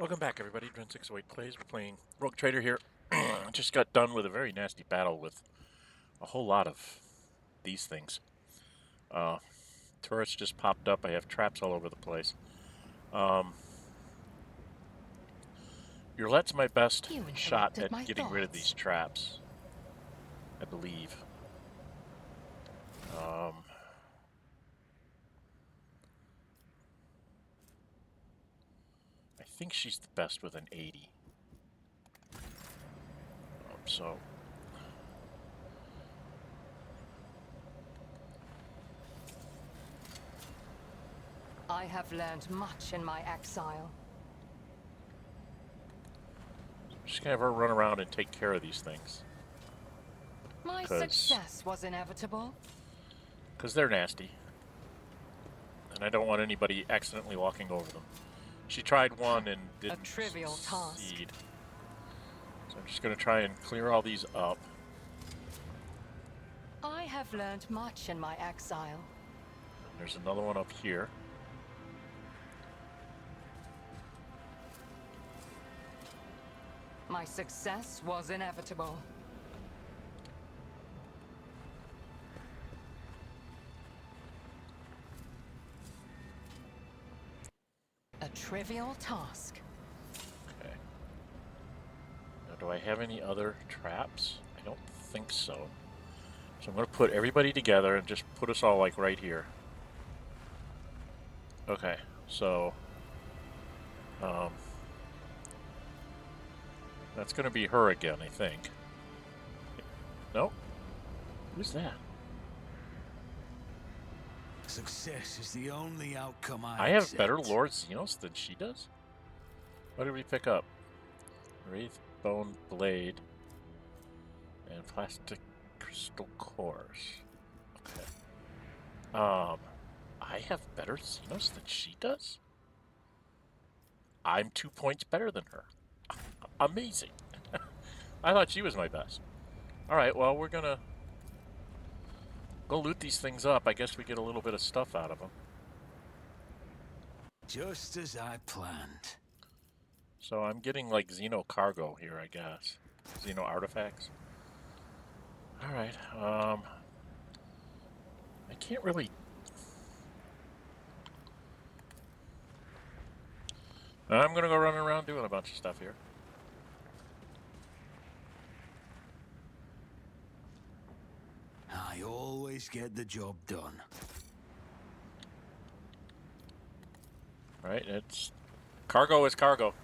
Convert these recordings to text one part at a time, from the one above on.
Welcome back, everybody. Dren608 plays. We're playing Rogue Trader here. Just got done with a very nasty battle with a whole lot of these things. Turrets just popped up. I have traps all over the place. Roulette's my best shot at getting rid of these traps, I believe. I think she's the best with an 80. So I have learned much in my exile. I'm just gonna have her run around and take care of these things. My success was inevitable. Because they're nasty. And I don't want anybody accidentally walking over them. She tried one and didn't succeed. So I'm just going to try and clear all these up. I have learned much in my exile. There's another one up here. My success was inevitable. A trivial task. Okay. Now, do I have any other traps? I don't think so. So I'm going to put everybody together and just put us all like right here. Okay, so that's going to be her again, I think. No? Who's that? Success is the only outcome I have better Lord Xenos than she does? What did we pick up? Wraith Bone Blade and Plastic Crystal Cores. Okay. I have better Xenos than she does? I'm 2 points better than her. Amazing. I thought she was my best. Alright, well, we're gonna go loot these things up. I guess we get a little bit of stuff out of them. Just as I planned. So I'm getting like Xeno cargo here, I guess. Xeno artifacts. Alright, I can't really... I'm gonna go running around doing a bunch of stuff here. I always get the job done. Alright, it's... Cargo is cargo.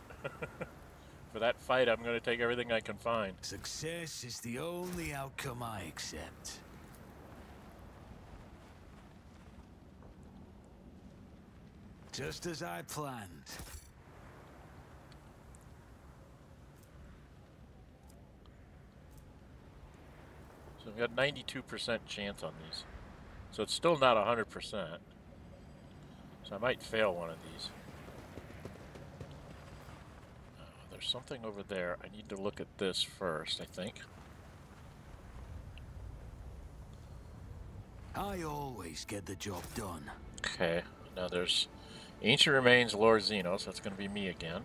For that fight, I'm gonna take everything I can find. Success is the only outcome I accept. Just as I planned. So we've got 92% chance on these. So it's still not 100%. So I might fail one of these. There's something over there. I need to look at this first, I think. I always get the job done. Okay, now there's Ancient Remains, Lord Xenos. That's going to be me again.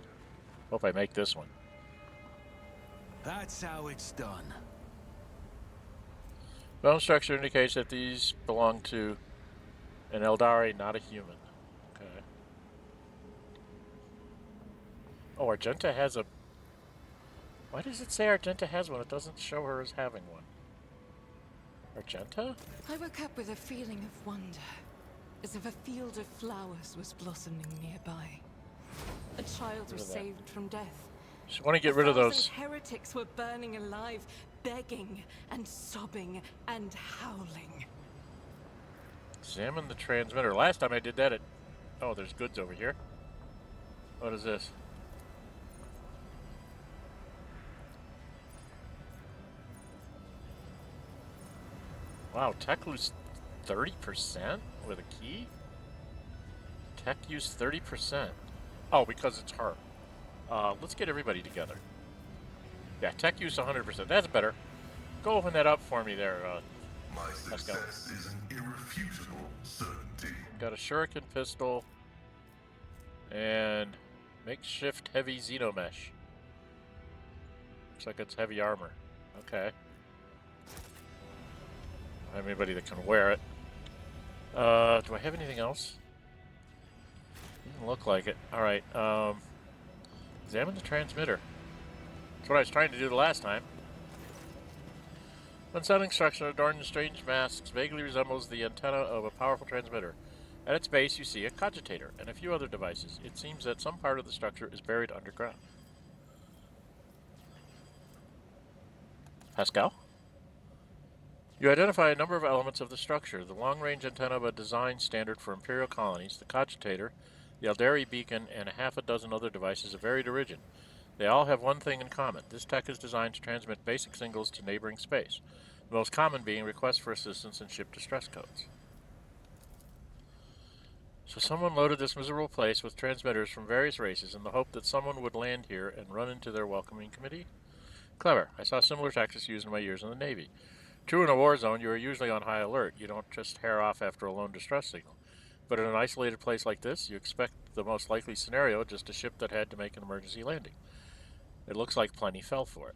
Hope I make this one. That's how it's done. Bone structure indicates that these belong to an Eldari, not a human. Okay. Oh, Argenta has a... Why does it say Argenta has one? It doesn't show her as having one. Argenta? I woke up with a feeling of wonder, as if a field of flowers was blossoming nearby. A child was saved from death. Just want to get rid of those. Heretics were burning alive, begging and sobbing and howling. Examine the transmitter. Last time I did that at... Oh, there's goods over here. What is this? Wow, tech lose 30% with a key? Tech use 30%. Oh, because it's her. Let's get everybody together. Yeah, tech use 100%. That's better. Go open that up for me there. My success is an irrefutable certainty. Got a shuriken pistol and Makeshift heavy xenomesh. Looks like it's heavy armor. Okay. Anybody that can wear it. Do I have anything else? Doesn't look like it. Alright, examine the transmitter. That's what I was trying to do the last time. Unsettling structure adorned in strange masks vaguely resembles the antenna of a powerful transmitter. At its base, you see a cogitator and a few other devices. It seems that some part of the structure is buried underground. Pascal? You identify a number of elements of the structure. The long-range antenna of a design standard for Imperial colonies, the cogitator, the Alderi beacon, and a half a dozen other devices of varied origin. They all have one thing in common. This tech is designed to transmit basic signals to neighboring space, the most common being requests for assistance and ship distress codes. So someone loaded this miserable place with transmitters from various races in the hope that someone would land here and run into their welcoming committee? Clever. I saw similar tactics used in my years in the Navy. True, in a war zone, you are usually on high alert. You don't just hair off after a lone distress signal. But in an isolated place like this, you expect the most likely scenario, just a ship that had to make an emergency landing. It looks like plenty fell for it.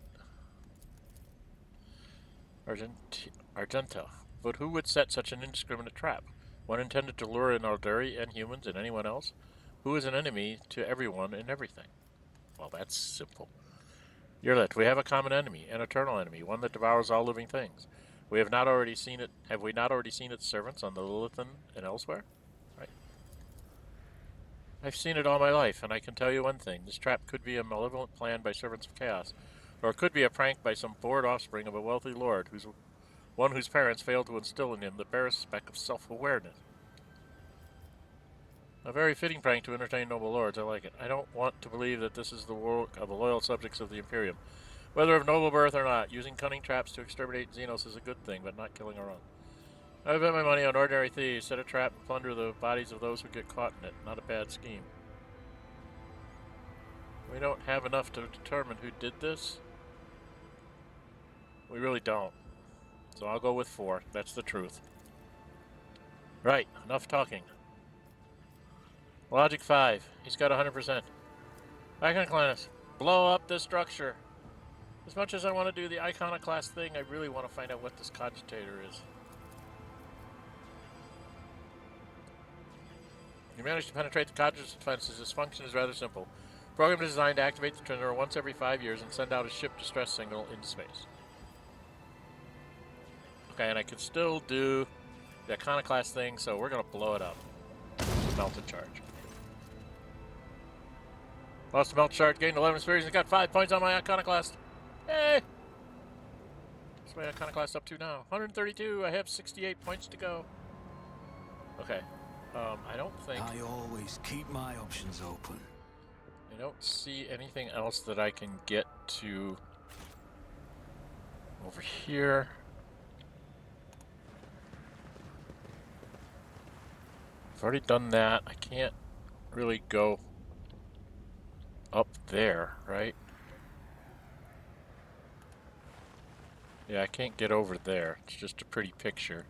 Argenta. But who would set such an indiscriminate trap? One intended to lure in Alderi and humans and anyone else? Who is an enemy to everyone and everything? Well, that's simple. Yerlet, we have a common enemy, an eternal enemy, one that devours all living things. We have not already seen it. Have we not already seen its servants on the Lilithan and elsewhere? Right. I've seen it all my life, and I can tell you one thing. This trap could be a malevolent plan by servants of chaos, or it could be a prank by some bored offspring of a wealthy lord, one whose parents failed to instill in him the barest speck of self-awareness. A very fitting prank to entertain noble lords. I like it. I don't want to believe that this is the work of the loyal subjects of the Imperium. Whether of noble birth or not, using cunning traps to exterminate Xenos is a good thing, but not killing our own. I bet my money on ordinary thieves. Set a trap and plunder the bodies of those who get caught in it. Not a bad scheme. We don't have enough to determine who did this. We really don't. So I'll go with 4. That's the truth. Right, enough talking. Logic 5. He's got 100%. Iconoclast. Blow up this structure. As much as I want to do the iconoclast thing, I really want to find out what this cogitator is. You managed to penetrate the cogitator's defenses. Its function is rather simple. The program is designed to activate the transmitter once every 5 years and send out a ship distress signal into space. Okay, and I could still do the iconoclast thing, so we're going to blow it up. Melted charge. Lost a melt charge, gained 11 experience, and got 5 points on my iconoclast. Hey! What's my iconoclast up to now? 132. I have 68 points to go. Okay. I don't think... I always keep my options open. I don't see anything else that I can get to over here. I've already done that. I can't really go up there, right? Yeah, I can't get over there. It's just a pretty picture.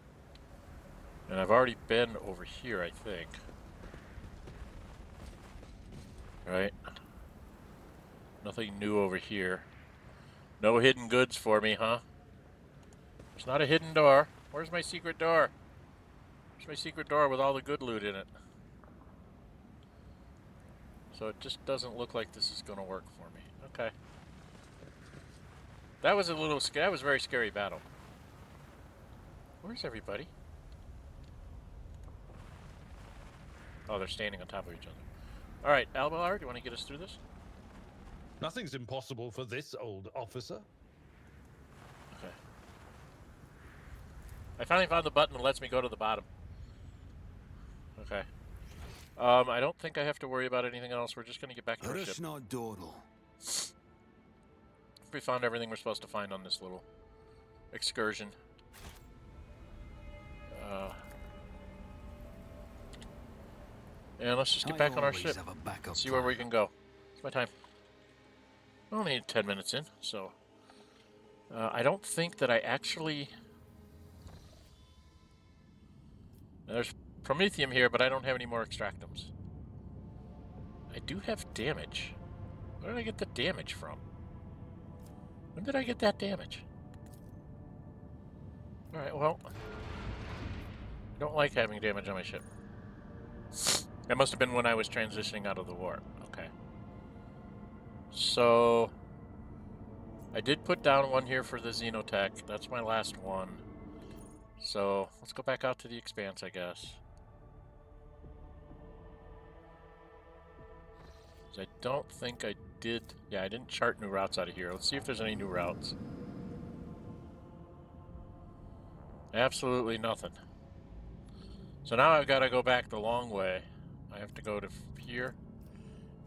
And I've already been over here, I think. Right? Nothing new over here. No hidden goods for me, huh? There's not a hidden door. Where's my secret door? Where's my secret door with all the good loot in it? So it just doesn't look like this is going to work for me. Okay. That was a little scary. That was a very scary battle. Where's everybody? Oh, they're standing on top of each other. Alright, Albalar, do you want to get us through this? Nothing's impossible for this old officer. Okay. I finally found the button that lets me go to the bottom. Okay. I don't think I have to worry about anything else. We're just going to get back to our ship. Not dawdle. We found everything we're supposed to find on this little excursion. And let's just get back on our ship. See where we can go. It's my time. We're only 10 minutes in, so... I don't think that I actually... There's Promethium here, but I don't have any more extractums. I do have damage. Where did I get the damage from? When did I get that damage? Alright, well. I don't like having damage on my ship. That must have been when I was transitioning out of the warp. Okay. So, I did put down one here for the Xenotech. That's my last one. So, let's go back out to the Expanse, I guess. I don't think I did... Yeah, I didn't chart new routes out of here. Let's see if there's any new routes. Absolutely nothing. So now I've got to go back the long way. I have to go to here,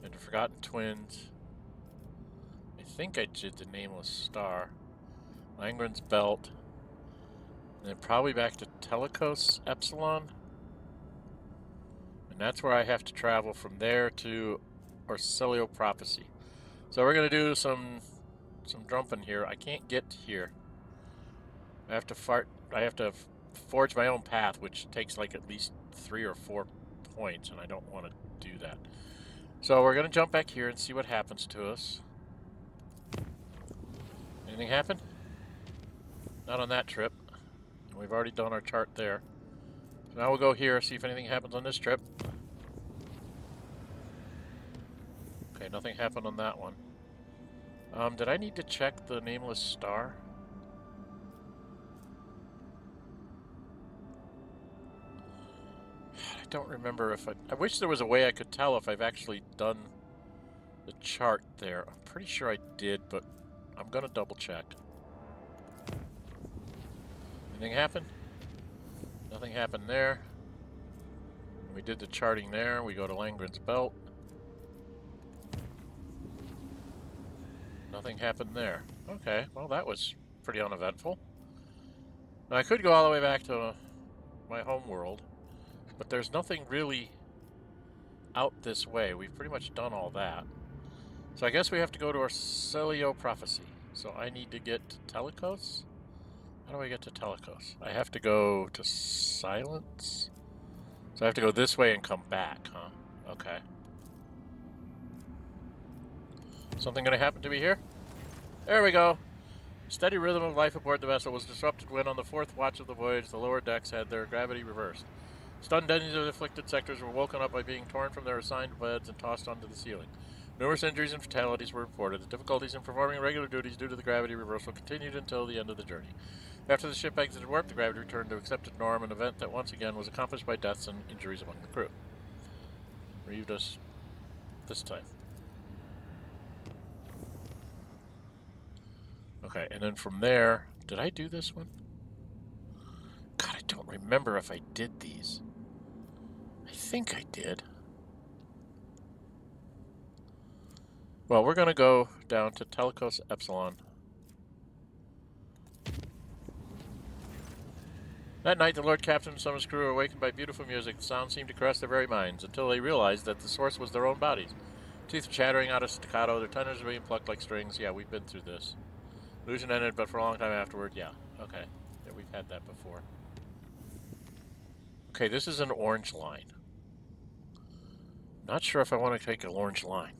and to Forgotten Twins. I think I did the Nameless Star. Langrenn's Belt. And then probably back to Telikos, Epsilon. And that's where I have to travel from there to Orsellio Prophecy. So we're going to do some drumping here. I can't get here. I have to forge my own path, which takes like at least 3 or 4 points, and I don't want to do that. So we're going to jump back here and see what happens to us. Anything happen? Not on that trip. We've already done our chart there. So now we'll go here, see if anything happens on this trip. Okay, nothing happened on that one. Did I need to check the Nameless Star? I don't remember if I wish there was a way I could tell if I've actually done the chart there. I'm pretty sure I did, but I'm gonna double check. Anything happen? Nothing happened there. We did the charting there. We go to Langrenn's Belt. Nothing happened there. Okay, well that was pretty uneventful. Now I could go all the way back to my home world, but there's nothing really out this way. We've pretty much done all that. So I guess we have to go to Orsellio Prophecy. So I need to get to Telikos? How do I get to Telikos? I have to go to Silence? So I have to go this way and come back, huh? Okay. Something gonna happen to me here? There we go. Steady rhythm of life aboard the vessel was disrupted when, on the 4th watch of the voyage, the lower decks had their gravity reversed. Stunned engines of the afflicted sectors were woken up by being torn from their assigned beds and tossed onto the ceiling. Numerous injuries and fatalities were reported. The difficulties in performing regular duties due to the gravity reversal continued until the end of the journey. After the ship exited warp, the gravity returned to accepted norm, an event that once again was accomplished by deaths and injuries among the crew. Relieved us this time. Okay, and then from there, did I do this one? God, I don't remember if I did these. I think I did. Well, we're going to go down to Telikos Epsilon. That night, the Lord Captain and some of his crew were awakened by beautiful music. The sound seemed to caress their very minds, until they realized that the source was their own bodies. Teeth chattering out of staccato, their tendons were being plucked like strings. Yeah, we've been through this. Illusion ended, but for a long time afterward, yeah. Okay. Yeah, we've had that before. Okay, this is an orange line. Not sure if I want to take an orange line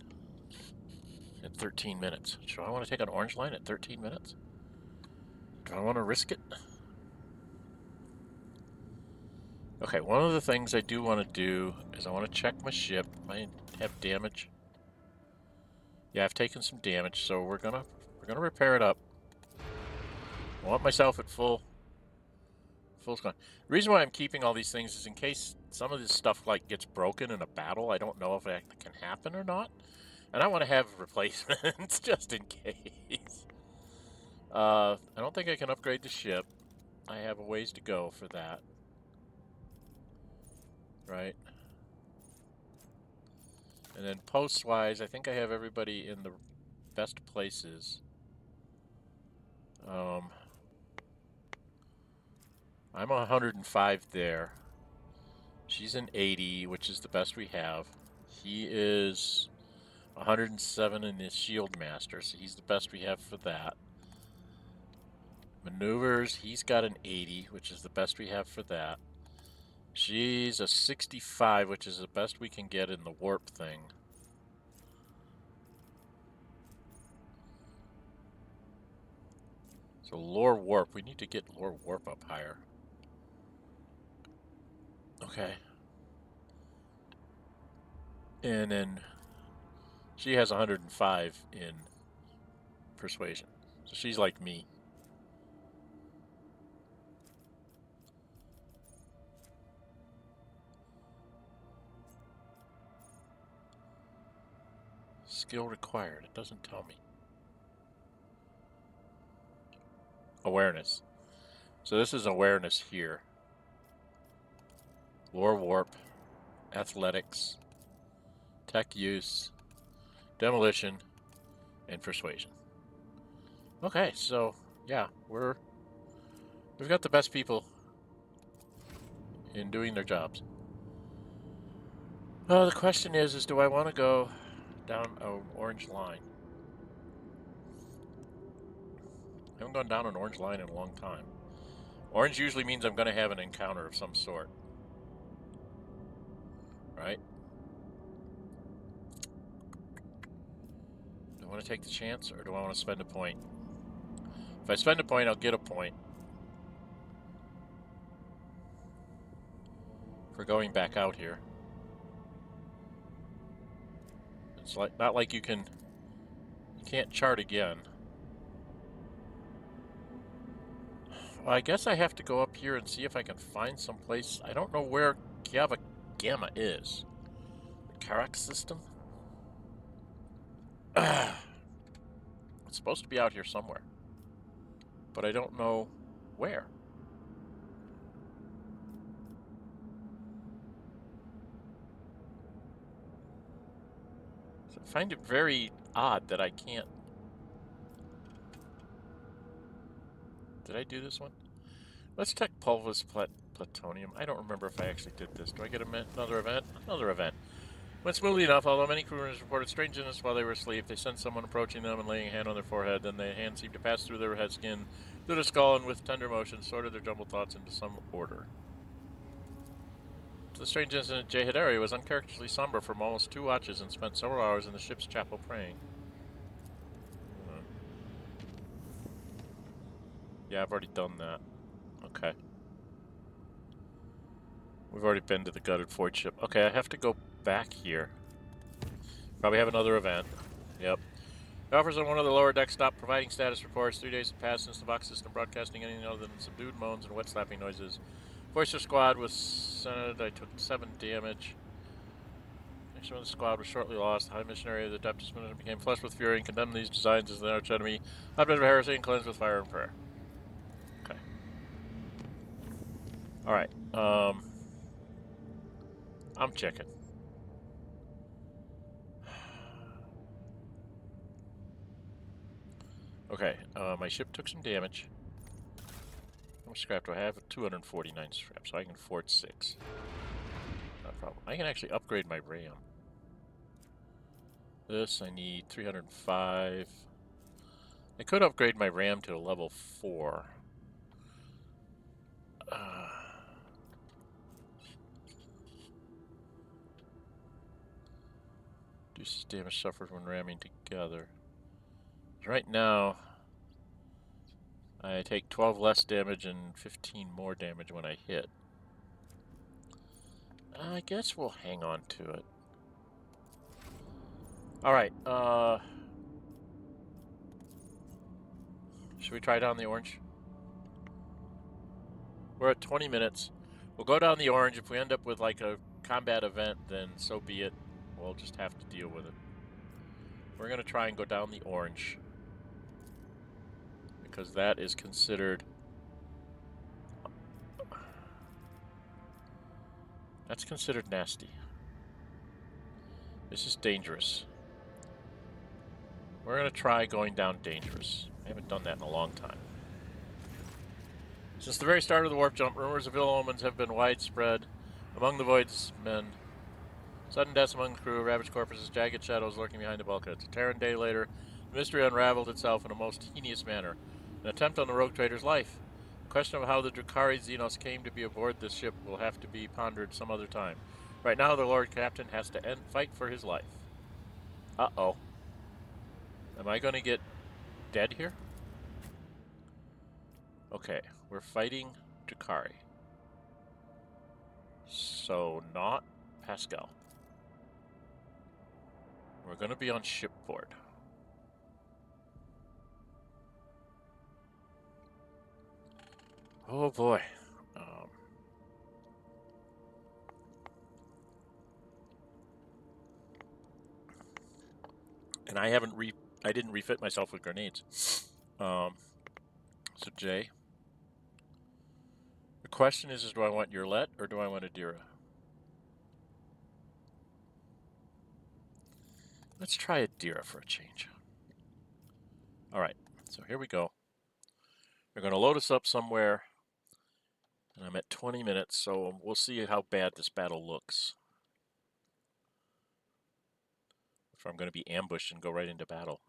at 13 minutes. Do I want to take an orange line at 13 minutes? Do I want to risk it? Okay, one of the things I do want to do is I want to check my ship. Might have damage. Yeah, I've taken some damage, so we're gonna repair it up. I want myself at full score. The reason why I'm keeping all these things is in case some of this stuff like gets broken in a battle. I don't know if that can happen or not, and I want to have replacements just in case. I don't think I can upgrade the ship. I have a ways to go for that. Right. And then posts-wise, I think I have everybody in the best places. I'm 105 there. She's an 80, which is the best we have. He is 107 in his Shield Master, so he's the best we have for that. Maneuvers, he's got an 80, which is the best we have for that. She's a 65, which is the best we can get in the warp thing. So lore warp. We need to get lore warp up higher. Okay. And then she has 105 in persuasion. So she's like me. Skill required. It doesn't tell me. Awareness. So this is awareness here. Lore warp. Athletics. Tech use. Demolition. And persuasion. Okay, so yeah, we've got the best people in doing their jobs. Well, the question is do I want to go down an orange line? I haven't gone down an orange line in a long time. Orange usually means I'm going to have an encounter of some sort. Right? Do I want to take the chance or do I want to spend a point? If I spend a point, I'll get a point for going back out here. It's like not like you can't chart again. Well, I guess I have to go up here and see if I can find some place. I don't know where Gamma is. The Karak system? It's supposed to be out here somewhere. But I don't know where. So I find it very odd that I can't. Did I do this one? Let's check Pulvis Platinum. I don't remember if I actually did this. Do I get another event? Another event. Went smoothly enough, although many crewmen reported strangeness while they were asleep. They sensed someone approaching them and laying a hand on their forehead. Then the hand seemed to pass through their head skin, through their skull, and with tender motion sorted their jumbled thoughts into some order. The strange incident, Jae and Idira was uncharacteristically somber for almost 2 watches and spent several hours in the ship's chapel praying. Yeah, I've already done that. Okay. We've already been to the gutted Void ship. Okay, I have to go back here. Probably have another event. Yep. The offers on one of the lower decks stopped providing status reports. 3 days had passed since the box system broadcasting anything other than subdued moans and wet slapping noises. Voicer squad was sent. I took 7 damage. Next one of the squad was shortly lost. The High Missionary of the Adeptus Minister became flushed with fury and condemned these designs as an arch enemy, object of heresy, and cleansed with fire and prayer. Okay. Alright. I'm checking. Okay, my ship took some damage. How much scrap do I have? 249 scrap, so I can afford 6. Not a problem. I can actually upgrade my RAM. This, I need 305. I could upgrade my RAM to a level 4. Reduces damage suffered when ramming together. Right now, I take 12 less damage and 15 more damage when I hit. I guess we'll hang on to it. Alright, should we try down the orange? We're at 20 minutes. We'll go down the orange. If we end up with like a combat event, then so be it. We'll just have to deal with it. We're going to try and go down the orange, because that is considered... That's considered nasty. This is dangerous. We're going to try going down dangerous. I haven't done that in a long time. Since the very start of the warp jump, rumors of ill omens have been widespread among the Void's men. Sudden deaths among the crew, ravaged corpses, jagged shadows lurking behind the bulkheads. A Terran day later, the mystery unraveled itself in a most heinous manner. An attempt on the rogue trader's life. The question of how the Drukhari Xenos came to be aboard this ship will have to be pondered some other time. Right now, the Lord Captain has to fight for his life. Uh-oh. Am I going to get dead here? Okay, we're fighting Drukhari. So, not Pascal. We're going to be on shipboard. Oh boy. And I didn't refit myself with grenades. So Jay, the question is do I want Yurlet or do I want Idira? Let's try Idira for a change. All right, so here we go. They're going to load us up somewhere, and I'm at 20 minutes, so we'll see how bad this battle looks. If I'm going to be ambushed and go right into battle,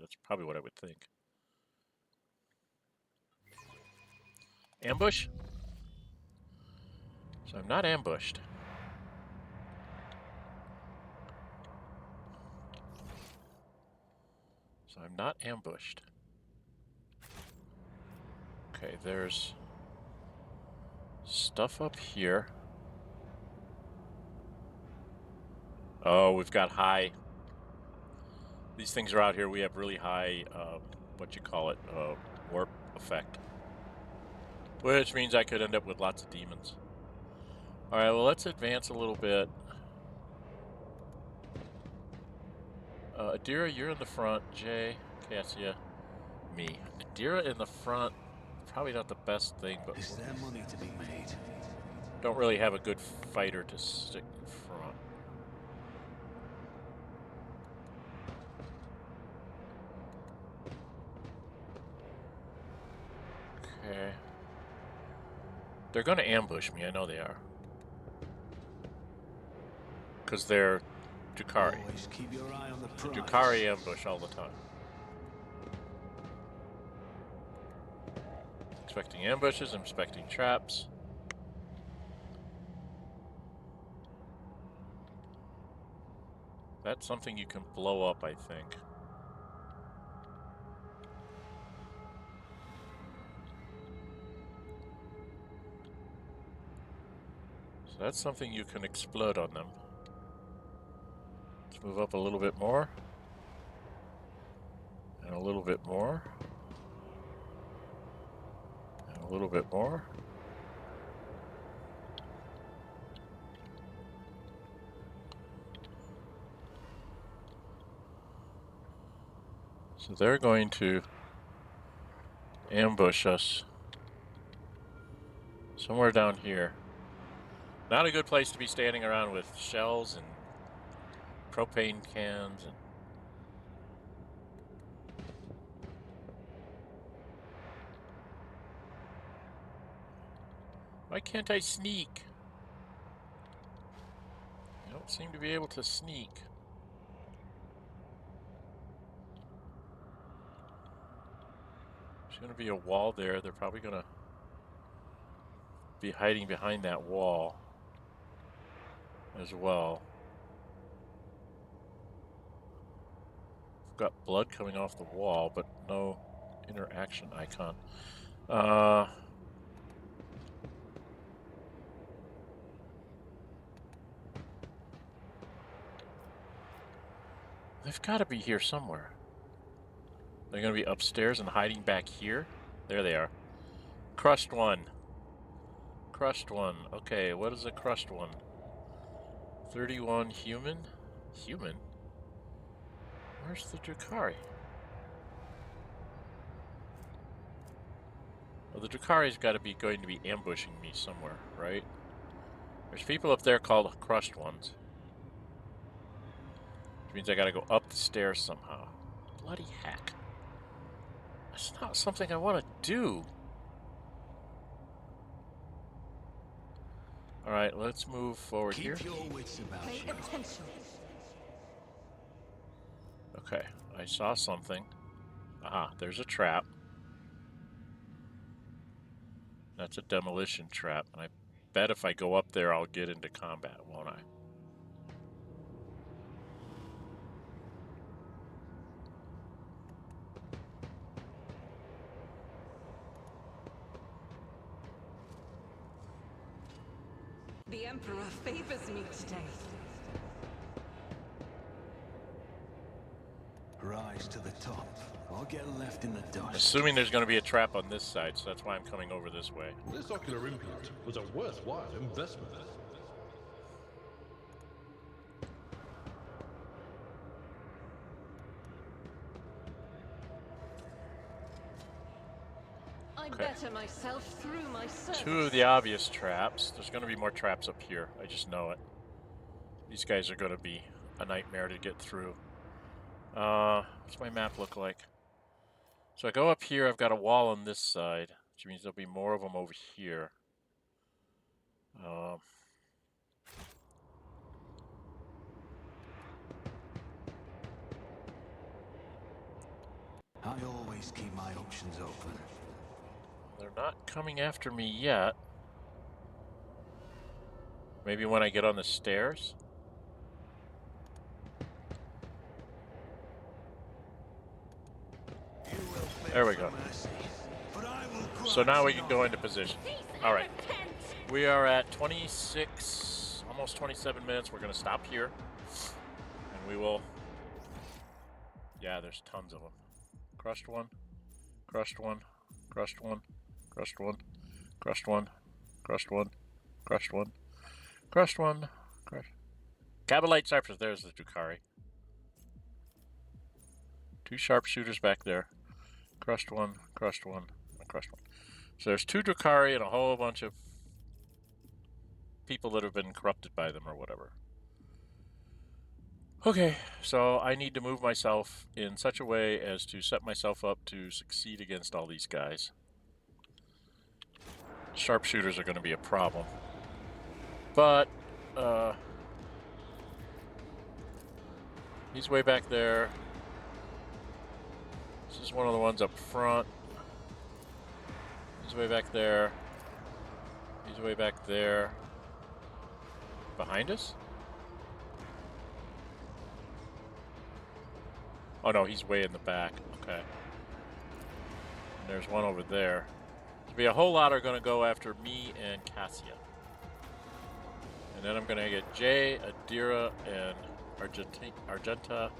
that's probably what I would think. Ambush? So I'm not ambushed. So I'm not ambushed. Okay, there's stuff up here. Oh, we've got high. These things are out here. We have really high, warp effect. Which means I could end up with lots of demons. Alright, well, let's advance a little bit. Idira, you're in the front. Jay, Cassia, me. Idira in the front, probably not the best thing, but Is there money to be made? don't really have a good fighter to stick in front. Okay. They're going to ambush me, I know they are. Because they're Drukhari. Always keep your eye on the prize. Drukhari ambush all the time. Expecting ambushes, I'm expecting traps. That's something you can blow up, I think. So that's something you can explode on them. Let's move up a little bit more. And a little bit more. And a little bit more. So they're going to ambush us somewhere down here. Not a good place to be standing around with shells and propane cans and why can't I sneak? I don't seem to be able to sneak. There's going to be a wall there. They're probably going to be hiding behind that wall as well. We've got blood coming off the wall, but no interaction icon. They've got to be here somewhere. They're going to be upstairs and hiding back here. There they are. Crushed one. Crushed one. Okay, what is a crushed one? 31 human? Human? Where's the Drukhari? Well, the Drukhari's got to be going to be ambushing me somewhere, right? There's people up there called crushed ones. Which means I got to go up the stairs somehow. Bloody heck. That's not something I want to do. Alright, let's move forward here. Keep your wits about Pay you. attention. Okay, I saw something. Aha, there's a trap. That's a demolition trap. And I bet if I go up there, I'll get into combat, won't I? The Emperor favors me today. Rise to the top, or get left in the dust. Assuming there's going to be a trap on this side, so that's why I'm coming over this way. This ocular implant was a worthwhile investment. I better myself through my service. 2 of the obvious traps. There's going to be more traps up here. I just know it. These guys are going to be a nightmare to get through. What's my map look like? So I go up here, I've got a wall on this side, which means there'll be more of them over here. I always keep my options open. They're not coming after me yet. Maybe when I get on the stairs? There we go. So now we can go into position. All right. We are at 26, almost 27 minutes. We're going to stop here. And we will... Yeah, there's tons of them. Crushed one. Crushed one. Crushed one. Crushed one. Crushed one. Crushed one. Crushed one. Crushed one. Crushed. Cabalite Cypress. There's the Drukhari. 2 sharpshooters back there. Crushed one, crushed one, and crushed one. So there's 2 Drukhari and a whole bunch of people that have been corrupted by them or whatever. Okay, so I need to move myself in such a way as to set myself up to succeed against all these guys. Sharpshooters are going to be a problem. But, he's way back there. This is one of the ones up front. He's way back there. He's way back there. Behind us? Oh no, he's way in the back. Okay. And there's one over there. There'll be a whole lot are going to go after me and Cassia. And then I'm going to get Jae, Idira, and Argenta.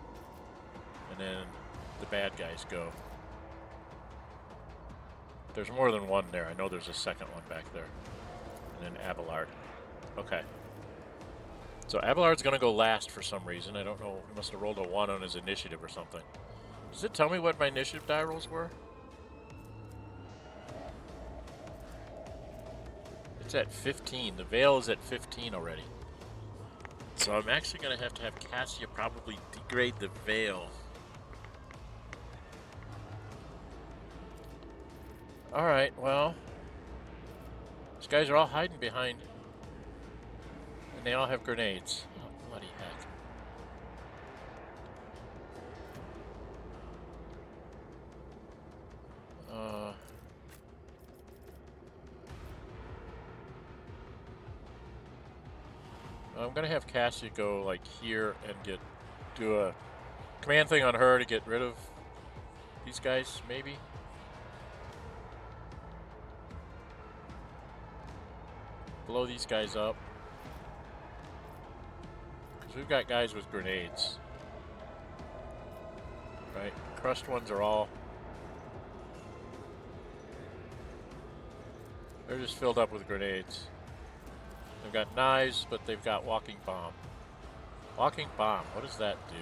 And then the bad guys go. There's more than one there. I know there's a second one back there. And then Abelard. Okay. So Abelard's going to go last for some reason. I don't know. He must have rolled a 1 on his initiative or something. Does it tell me what my initiative die rolls were? It's at 15. The Veil is at 15 already. So I'm actually going to have Cassia probably degrade the Veil. Alright, well, these guys are all hiding behind, and they all have grenades. Oh, bloody heck. I'm gonna have Cassia go like here and do a command thing on her to get rid of these guys, maybe. Blow these guys up. Because we've got guys with grenades. Right? Crushed ones are all... They're just filled up with grenades. They've got knives, but they've got walking bomb. Walking bomb, what does that do?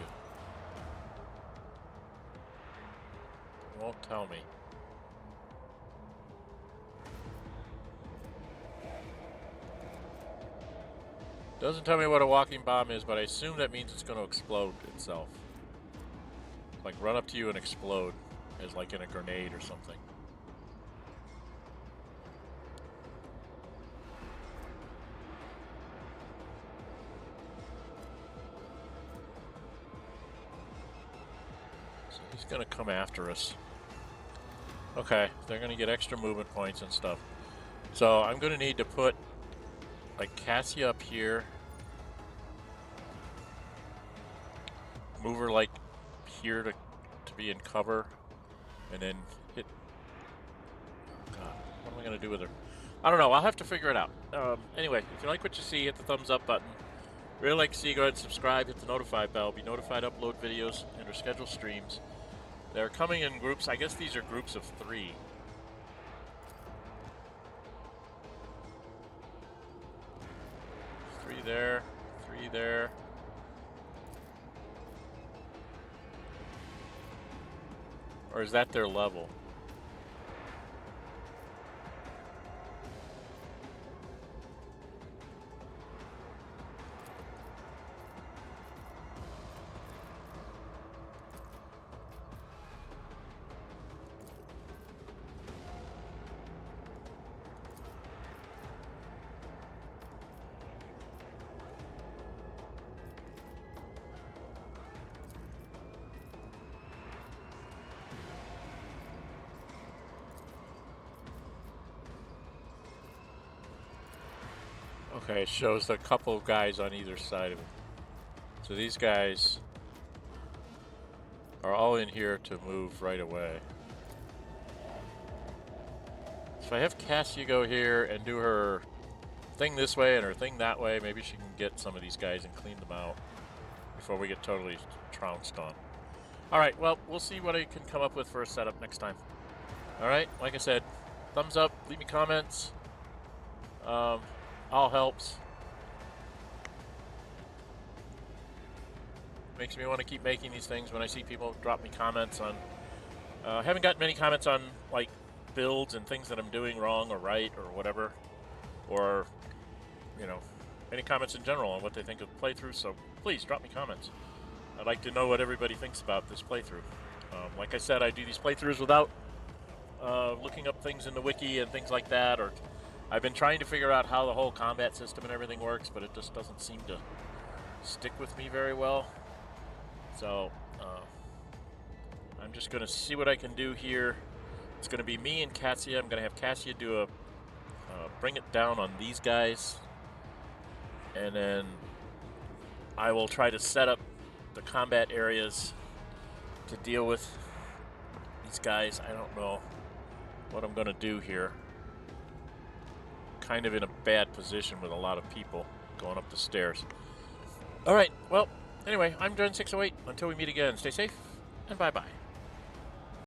It won't tell me. Doesn't tell me what a walking bomb is, but I assume that means it's going to explode itself. Like run up to you and explode, as like in a grenade or something. So he's going to come after us. Okay, they're going to get extra movement points and stuff. So I'm going to need to put like Cassia up here. Move her like here to be in cover. And then hit... God, what am I going to do with her? I don't know. I'll have to figure it out. Anyway, if you like what you see, hit the thumbs up button. Really like to see you, go ahead and subscribe, hit the notify bell, be notified to upload videos and or schedule streams. They're coming in groups. I guess these are groups of 3. Three there, 3 there. Or is that their level? Okay, it shows a couple of guys on either side of it. So these guys are all in here to move right away. So if I have Cassia go here and do her thing this way and her thing that way, maybe she can get some of these guys and clean them out before we get totally trounced on. Alright, well, we'll see what I can come up with for a setup next time. Alright, like I said, thumbs up, leave me comments. All helps. Makes me want to keep making these things when I see people drop me comments on... I haven't gotten many comments on, like, builds and things that I'm doing wrong or right or whatever. Or, you know, any comments in general on what they think of the playthrough, so please drop me comments. I'd like to know what everybody thinks about this playthrough. Like I said, I do these playthroughs without looking up things in the wiki and things like that, or I've been trying to figure out how the whole combat system and everything works, but it just doesn't seem to stick with me very well. So, I'm just going to see what I can do here. It's going to be me and Cassia. I'm going to have Cassia do a bring it down on these guys, and then I will try to set up the combat areas to deal with these guys. I don't know what I'm going to do here. Kind of in a bad position with a lot of people going up the stairs. Alright, well, anyway, I'm Dren608. Until we meet again, stay safe, and bye-bye.